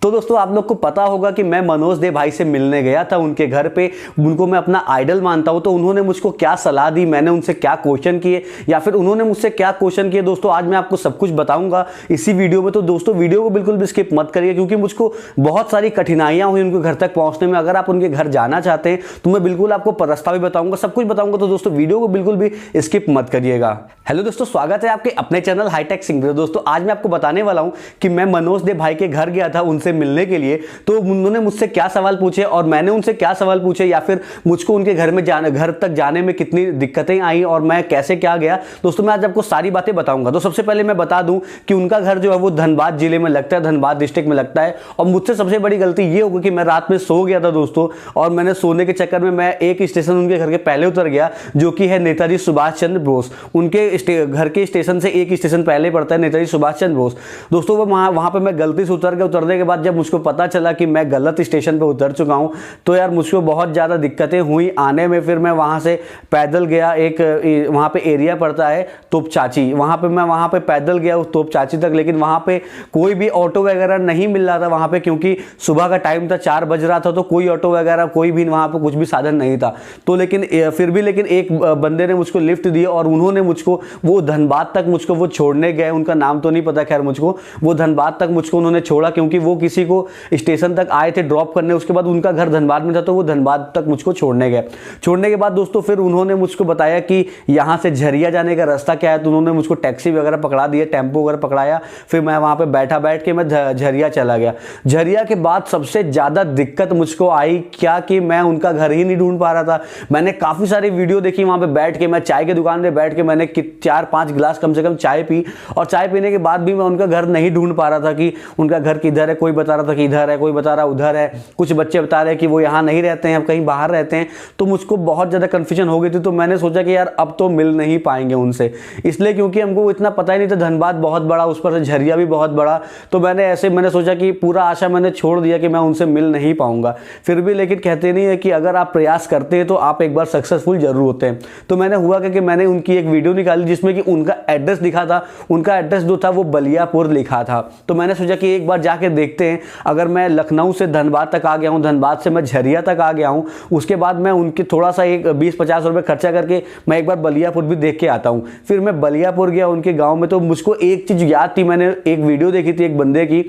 तो दोस्तों आप लोग को पता होगा कि मैं मनोज दे भाई से मिलने गया था उनके घर पे। उनको मैं अपना आइडल मानता हूं, तो उन्होंने मुझको क्या सलाह दी, मैंने उनसे क्या क्वेश्चन किए या फिर उन्होंने मुझसे क्या क्वेश्चन किए, दोस्तों आज मैं आपको सब कुछ बताऊंगा इसी वीडियो में। तो दोस्तों वीडियो को बिल्कुल भी स्किप मत करिए, क्योंकि मुझको बहुत सारी कठिनाइयां हुई उनके घर तक पहुंचने में। अगर आप उनके घर जाना चाहते हैं तो मैं बिल्कुल आपको रास्ता भी बताऊंगा, सब कुछ बताऊंगा। तो दोस्तों वीडियो को बिल्कुल भी स्किप मत करिएगा। हेलो दोस्तों, स्वागत है आपके अपने चैनल हाईटेक सिंह। दोस्तों आज मैं आपको बताने वाला हूं कि मैं मनोज दे भाई के घर गया था उनसे मिलने के लिए। तो उन्होंने मुझसे क्या सवाल पूछे और मैंने उनसे क्या सवाल पूछे, या फिर मुझको उनके घर तक जाने में कितनी दिक्कतें आई और मैं कैसे क्या गया, दोस्तों मैं आज आपको सारी बातें बताऊंगा। तो सबसे पहले मैं बता दूं कि उनका घर जो है वो धनबाद जिले में लगता है, धनबाद डिस्ट्रिक्ट में लगता है। और मुझसे सबसे बड़ी गलती ये होगी कि मैं रात में सो गया था दोस्तों, और मैंने सोने के चक्कर में मैं एक स्टेशन उनके घर के पहले उतर गया, जो कि है नेताजी सुभाष चंद्र बोस। उनके घर के स्टेशन से एक स्टेशन पहले पड़ता है नेताजी सुभाष चंद्र बोस। दोस्तों वो वहां पे मैं गलती से उतर गया। उतरने के बाद जब मुझको पता चला कि मैं गलत स्टेशन पे उतर चुका हूं, तो यार मुझको बहुत ज़्यादा दिक्कतें हुई आने में। फिर मैं वहां से पैदल गया, एक वहां पे एरिया पड़ता है तोप चाची, वहां पे पैदल गया उस तोप चाची तक। लेकिन वहां पे कोई भी ऑटो वगैरह नहीं मिल रहा था वहां पे, क्योंकि सुबह का टाइम था, 4 बज रहा था, तो कोई ऑटो वगैरह कोई भी वहां पे कुछ भी साधन नहीं था। तो लेकिन एक बंदे ने मुझको लिफ्ट दी और उन्होंने मुझको वो धनबाद तक मुझको वो छोड़ने गए। उनका नाम तो नहीं पता, खैर मुझको वो धनबाद तक मुझको उन्होंने छोड़ा, क्योंकि वो किसी को स्टेशन तक आए थे ड्रॉप करने। उसके बाद उनका घर धनबाद में था, तो वो धनबाद तक मुझको छोड़ने गए। छोड़ने के बाद दोस्तों फिर उन्होंने मुझको बताया कि यहाँ से झरिया जाने का रास्ता क्या है। तो उन्होंने मुझको टैक्सी वगैरह पकड़ा दिया, टेम्पो वगैरह पकड़ाया। फिर मैं वहाँ पे बैठ के मैं झरिया चला गया। झरिया के बाद सबसे ज़्यादा दिक्कत मुझको आई क्या कि मैं उनका घर ही नहीं ढूंढ पा रहा था। मैंने काफ़ी सारी वीडियो देखी वहाँ पे बैठ के, मैं चाय की दुकान में बैठ के मैंने 4-5 गिलास कम से कम चाय पी, और चाय पीने के बाद भी मैं उनका घर नहीं ढूंढ पा रहा था कि उनका घर किधर है। कोई बता रहा था कि इधर है, कोई बता रहा उधर है, कुछ बच्चे बता रहे कि वो यहाँ नहीं रहते हैं, अब कहीं बाहर रहते हैं। तो मुझको बहुत ज़्यादा कन्फ्यूजन हो गई थी। तो मैंने सोचा कि यार अब तो मिल नहीं पाएंगे उनसे, इसलिए क्योंकि हमको इतना पता ही नहीं था। धनबाद बहुत बड़ा, उस पर से झरिया भी बहुत बड़ा। तो मैंने सोचा कि पूरा आशा मैंने छोड़ दिया कि मैं उनसे मिल नहीं पाऊंगा। फिर भी लेकिन कहते नहीं है कि अगर आप प्रयास करते हैं तो आप एक बार सक्सेसफुल जरूर होते हैं। तो मैंने हुआ कि मैंने उनकी एक वीडियो निकाली जिसमें कि उनका एड्रेस दिखा था। उनका एड्रेस जो था वो बलियापुर लिखा था। तो मैंने सोचा कि एक बार जाके देखते हैं। अगर मैं लखनऊ से धनबाद तक आ गया हूँ, धनबाद से मैं झरिया तक आ गया हूँ, उसके बाद मैं उनके थोड़ा सा एक 20-50 रुपये खर्चा करके मैं एक बार बलियापुर भी देख के आता हूँ। फिर मैं बलियापुर गया उनके गाँव में। तो मुझको एक चीज़ याद थी, मैंने एक वीडियो देखी थी एक बंदे की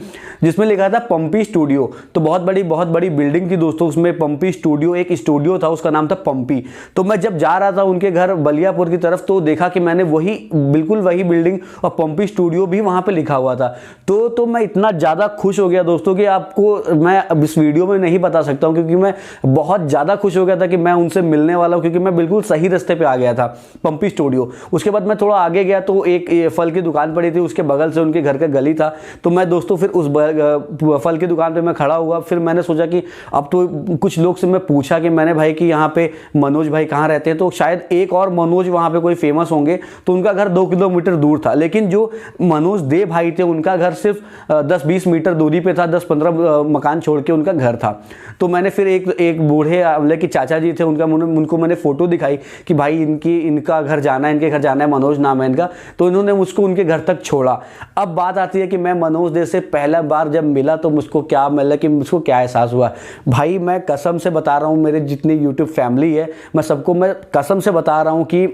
जिसमें लिखा था पंपी स्टूडियो। तो बहुत बड़ी बिल्डिंग थी दोस्तों, उसमें पंपी स्टूडियो, एक स्टूडियो था, उसका नाम था पंपी। तो मैं जब जा रहा था उनके घर बलियापुर की तरफ, तो देखा कि मैंने बिल्कुल वही बिल्डिंग और पंपी स्टूडियो भी वहां पे लिखा हुआ था। तो मैं इतना ज़्यादा खुश हो गया दोस्तों कि आपको मैं अब इस वीडियो में नहीं बता सकता हूं, क्योंकि मैं बहुत ज़्यादा खुश हो गया था कि मैं उनसे मिलने वाला हूं, क्योंकि मैं बिल्कुल सही रास्ते पे आ गया था, पंपी स्टूडियो। उसके बाद मैं थोड़ा आगे गया तो एक फल की दुकान पड़ी थी, उसके बगल से उनके घर का गली था। तो मैं दोस्तों फिर उस फल की दुकान पर मैं खड़ा हुआ। फिर मैंने सोचा कि अब तो कुछ लोग से मैं पूछा कि मैंने भाई कि यहाँ पे मनोज भाई कहाँ रहते हैं। तो शायद एक और मनोज वहाँ पे कोई फेमस होंगे, तो उनका घर 2 किलोमीटर दूर था। लेकिन जो मनोज दे भाई थे उनका घर सिर्फ 10-20 मीटर दूरी पे था, 10-15 मकान छोड़ के उनका घर था। तो मैंने फिर एक बूढ़े अवले की चाचा जी थे, उनको मैंने फोटो दिखाई कि भाई इनका घर जाना है, इनके घर जाना है, मनोज नाम है इनका। तो इन्होंने मुझको उनके घर तक छोड़ा। अब बात आती है कि मैं मनोज दे से पहला बार जब मिला तो मुझको क्या मिला, कि मुझको क्या एहसास हुआ। भाई मैं कसम से बता रहा हूँ, मेरे जितनी यूट्यूब फैमिली है, मैं सबको मैं कसम से बता रहा हूँ कि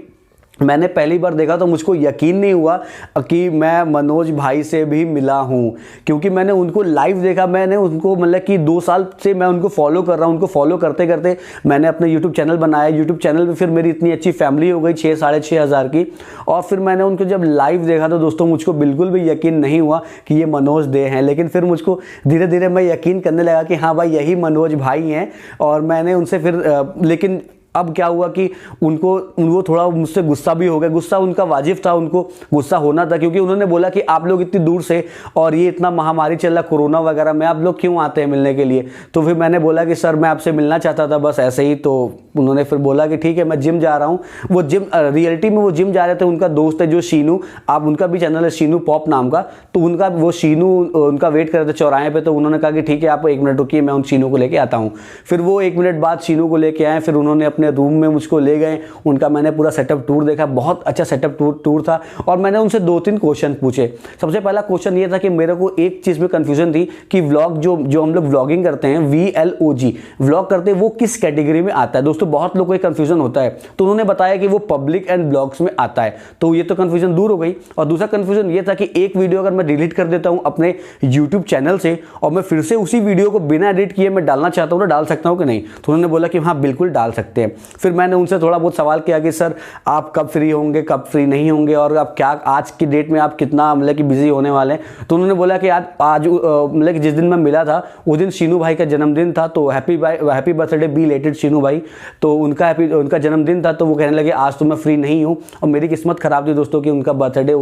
मैंने पहली बार देखा तो मुझको यकीन नहीं हुआ कि मैं मनोज भाई से भी मिला हूं, क्योंकि मैंने उनको लाइव देखा। मैंने उनको मतलब कि 2 साल से मैं उनको फॉलो कर रहा हूं। उनको फॉलो करते करते मैंने अपना यूट्यूब चैनल बनाया। यूट्यूब चैनल पे फिर मेरी इतनी अच्छी फैमिली हो गई 6-6.5 हज़ार की। और फिर मैंने उनको जब लाइव देखा तो दोस्तों मुझको बिल्कुल भी यकीन नहीं हुआ कि ये मनोज दे हैं। लेकिन फिर मुझको धीरे धीरे मैं यकीन करने लगा कि हाँ भाई यही मनोज भाई हैं। और मैंने उनसे फिर लेकिन अब क्या हुआ कि उनको थोड़ा मुझसे गुस्सा भी हो गया। गुस्सा उनका वाजिब था, उनको गुस्सा होना था, क्योंकि उन्होंने बोला कि आप लोग इतनी दूर से और ये इतना महामारी चल रहा कोरोना वगैरह में, आप लोग क्यों आते हैं मिलने के लिए। तो फिर मैंने बोला कि सर मैं आपसे मिलना चाहता था बस ऐसे ही। तो उन्होंने फिर बोला कि ठीक है मैं जिम जा रहा हूँ। वो जिम रियलिटी में वो जिम जा रहे थे। उनका दोस्त है जो शीनू, आप उनका भी चैनल है शीनू पॉप नाम का। तो वो शीनू उनका वेट कर रहे थे चौराहे पे। तो उन्होंने कहा कि ठीक है आप 1 मिनट रुकिए, मैं उन शीनू को लेके आता हूँ। फिर वो 1 मिनट बाद शीनू को लेके आए। फिर उन्होंने अपने रूम में मुझको ले गए, उनका मैंने पूरा सेटअप टूर देखा, बहुत अच्छा सेटअप टूर था। और मैंने उनसे 2-3 क्वेश्चन पूछे। सबसे पहला क्वेश्चन ये था कि मेरे को एक चीज़ में कन्फ्यूजन थी कि व्लॉग जो हम लोग व्लॉगिंग करते हैं, VLOG व्लॉग करते हैं, वो किस कैटेगरी में आता है। दोस्तों बहुत लोगों को कन्फ्यूजन होता है, तो उन्होंने बताया कि वो पब्लिक एंड ब्लॉग्स में आता है, तो ये तो कन्फ्यूजन दूर हो गई। और दूसरा कन्फ्यूजन ये था कि एक वीडियो अगर मैं डिलीट कर देता हूं अपने यूट्यूब चैनल से और मैं फिर से उसी वीडियो को बिना एडिट किए मैं डालना चाहता हूं, तो डाल सकता हूं कि नहीं। तो उन्होंने बोला कि हाँ बिल्कुल डाल सकते हैं। फिर मैंने उनसे थोड़ा बहुत सवाल किया कि सर आप कब फ्री होंगे, कब फ्री नहीं होंगे, और आप क्या आज की डेट में आप कितना मतलब कि बिजी होने वाले हैं। तो उन्होंने बोला कि आज मतलब जिस दिन मैं मिला था उस दिन शीनू भाई का जन्मदिन था, तो हैप्पी बर्थडे बी लेटेड शीनू भाई। तो उनका जन्मदिन था, तो वो कहने लगे आज तो मैं फ्री नहीं हूँ। और मेरी किस्मत खराब थी दोस्तों कि उनका बर्थडे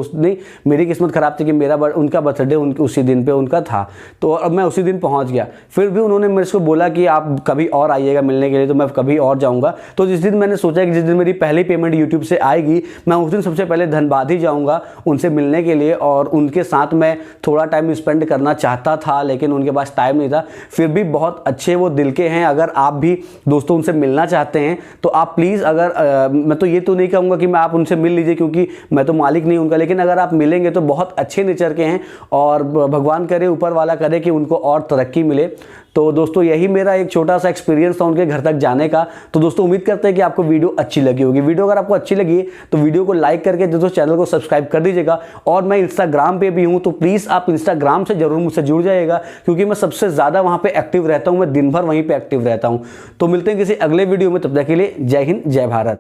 मेरी किस्मत खराब थी कि उनका बर्थडे उसी दिन पे उनका था, तो अब मैं उसी दिन पहुंच गया। फिर भी उन्होंने मेरे को बोला कि आप कभी और आइएगा मिलने के लिए, तो मैं कभी और जाऊंगा। तो जिस दिन मैंने सोचा कि जिस दिन मेरी पहली पेमेंट यूट्यूब से आएगी, मैं उस दिन सबसे पहले धनबाद ही जाऊंगा उनसे मिलने के लिए, और उनके साथ मैं थोड़ा टाइम स्पेंड करना चाहता था, लेकिन उनके पास टाइम नहीं था। फिर भी बहुत अच्छे वो दिल के हैं। अगर आप भी दोस्तों उनसे मिलना चाहते हैं तो आप प्लीज़, अगर मैं तो ये तो नहीं कहूँगा कि मैं आप उनसे मिल लीजिए, क्योंकि मैं तो मालिक नहीं उनका, लेकिन अगर आप मिलेंगे तो बहुत अच्छे नेचर के हैं, और भगवान करे, ऊपर वाला करे कि उनको और तरक्की मिले। तो दोस्तों यही मेरा एक छोटा सा एक्सपीरियंस था उनके घर तक जाने का। तो दोस्तों उम्मीद करते हैं कि आपको वीडियो अच्छी लगी होगी। वीडियो अगर आपको अच्छी लगी तो वीडियो को लाइक करके दोस्तों चैनल को सब्सक्राइब कर दीजिएगा। और मैं इंस्टाग्राम पे भी हूं, तो प्लीज़ आप इंस्टाग्राम से जरूर मुझसे जुड़ जाइएगा, क्योंकि मैं सबसे ज़्यादा वहाँ पे एक्टिव रहता हूँ, मैं दिन भर वहीं पर एक्टिव रहता हूँ। तो मिलते हैं किसी अगले वीडियो में, तब तक के लिए जय हिंद, जय भारत।